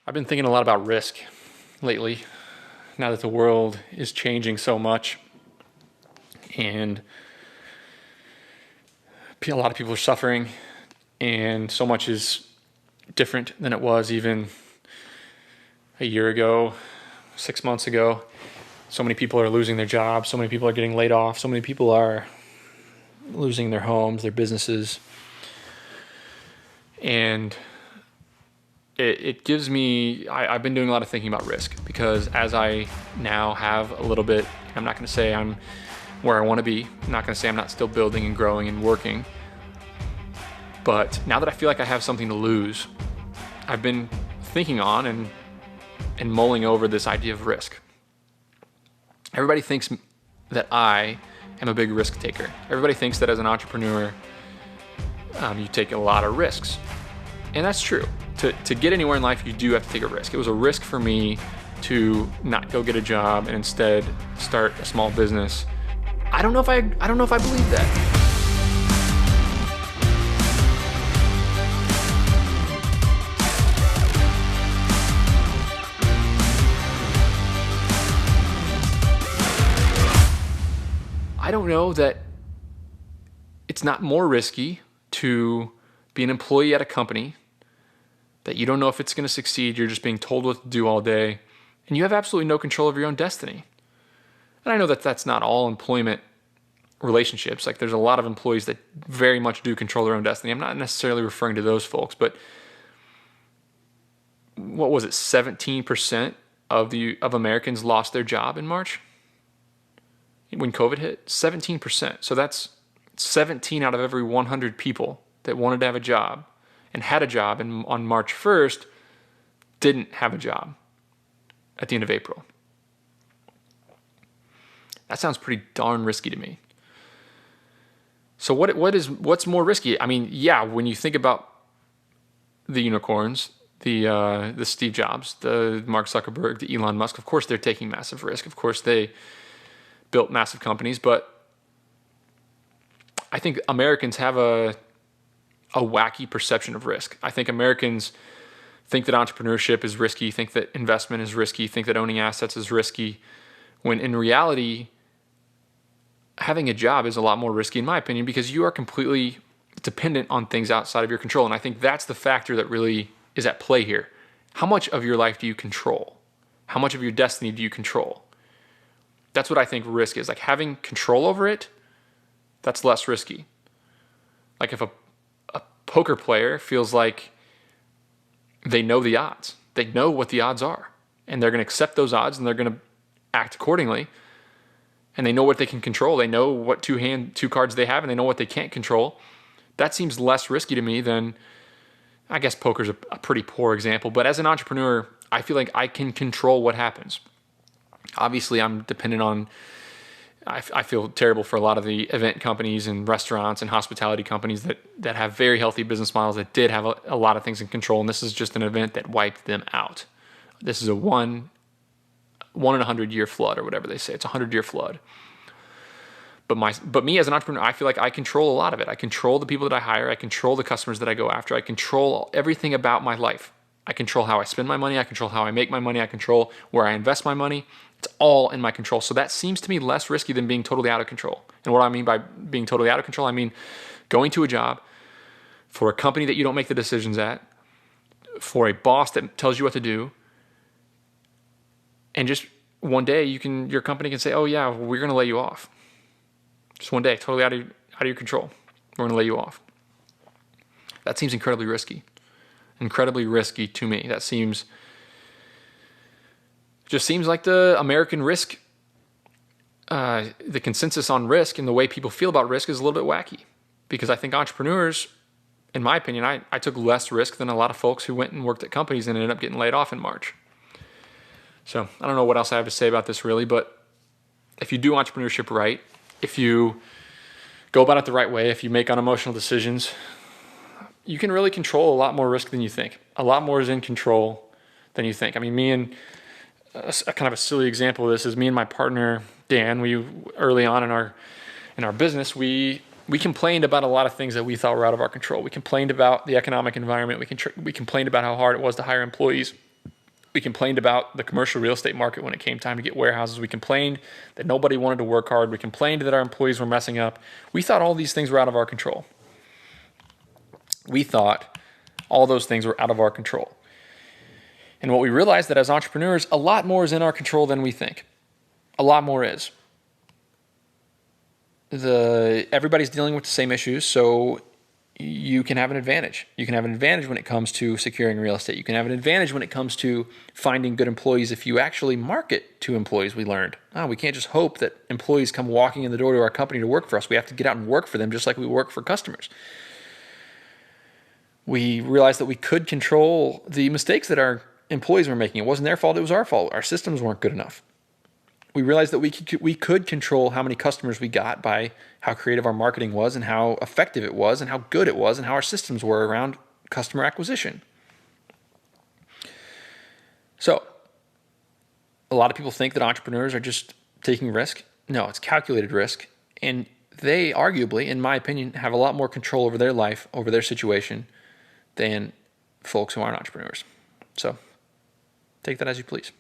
I've been thinking a lot about risk lately, now that the world is changing so much and a lot of people are suffering and so much is different than it was even a year ago, 6 months ago. So many people are losing their jobs, so many people are getting laid off, so many people are losing their homes, their businesses. And it gives me, I've been doing a lot of thinking about risk because as I now have a little bit, I'm not going to say I'm where I want to be. I'm not going to say I'm not still building and growing and working. But now that I feel like I have something to lose, I've been thinking on and mulling over this idea of risk. Everybody thinks that I am a big risk taker. Everybody thinks that as an entrepreneur, you take a lot of risks. And that's true. To get anywhere in life, you do have to take a risk. It was a risk for me to not go get a job and instead start a small business. I don't know if I believe that. I don't know that it's not more risky to be an employee at a company that you don't know if it's going to succeed. You're just being told what to do all day, and you have absolutely no control over your own destiny. And I know that that's not all employment relationships. Like there's a lot of employees that very much do control their own destiny. I'm not necessarily referring to those folks, but what was it? 17% of Americans lost their job in March when COVID hit. 17%. So that's 17 out of every 100 people that wanted to have a job and had a job and on March 1st didn't have a job at the end of April. That sounds pretty darn risky to me. So what's more risky? I mean, yeah, when you think about the unicorns, the Steve Jobs, the Mark Zuckerberg, the Elon Musk, of course they're taking massive risk. Of course they built massive companies, but I think Americans have a wacky perception of risk. I think Americans think that entrepreneurship is risky, think that investment is risky, think that owning assets is risky, when in reality, having a job is a lot more risky in my opinion because you are completely dependent on things outside of your control. And I think that's the factor that really is at play here. How much of your life do you control? How much of your destiny do you control? That's what I think risk is. Like having control over it, that's less risky. Like if a poker player feels like they know the odds, they know what the odds are, and they're going to accept those odds and they're going to act accordingly, and they know what they can control, they know what two cards they have, and they know what they can't control, that seems less risky to me than, I guess poker's a pretty poor example, but as an entrepreneur, I feel like I can control what happens. Obviously, I'm dependent on, I feel terrible for a lot of the event companies and restaurants and hospitality companies that have very healthy business models that did have a lot of things in control, and this is just an event that wiped them out. This is a one in 100-year flood or whatever they say. It's a 100-year flood. But me as an entrepreneur, I feel like I control a lot of it. I control the people that I hire. I control the customers that I go after. I control everything about my life. I control how I spend my money. I control how I make my money. I control where I invest my money. It's all in my control. So that seems to me less risky than being totally out of control. And what I mean by being totally out of control, I mean going to a job for a company that you don't make the decisions at, for a boss that tells you what to do, and just one day your company can say, oh yeah, we're going to lay you off. Just one day, totally out of your control. We're going to lay you off. That seems incredibly risky. Incredibly risky to me. That just seems like the American risk, the consensus on risk and the way people feel about risk is a little bit wacky. Because I think entrepreneurs, in my opinion, I took less risk than a lot of folks who went and worked at companies and ended up getting laid off in March. So I don't know what else I have to say about this really, but if you do entrepreneurship right, if you go about it the right way, if you make unemotional decisions, you can really control a lot more risk than you think. A lot more is in control than you think. I mean, me and a kind of a silly example of this is me and my partner, Dan, we early on in our business, we complained about a lot of things that we thought were out of our control. We complained about the economic environment. We complained about how hard it was to hire employees. We complained about the commercial real estate market when it came time to get warehouses. We complained that nobody wanted to work hard. We complained that our employees were messing up. We thought all these things were out of our control. We thought all those things were out of our control. And what we realized that as entrepreneurs, a lot more is in our control than we think. A lot more is. Everybody's dealing with the same issues, so you can have an advantage. You can have an advantage when it comes to securing real estate. You can have an advantage when it comes to finding good employees if you actually market to employees, we learned. We can't just hope that employees come walking in the door to our company to work for us. We have to get out and work for them just like we work for customers. We realized that we could control the mistakes that our employees were making. It wasn't their fault, it was our fault. Our systems weren't good enough. We realized that we could control how many customers we got by how creative our marketing was and how effective it was and how good it was and how our systems were around customer acquisition. So, a lot of people think that entrepreneurs are just taking risk. No, it's calculated risk. And they arguably, in my opinion, have a lot more control over their life, over their situation, than folks who aren't entrepreneurs. So, take that as you please.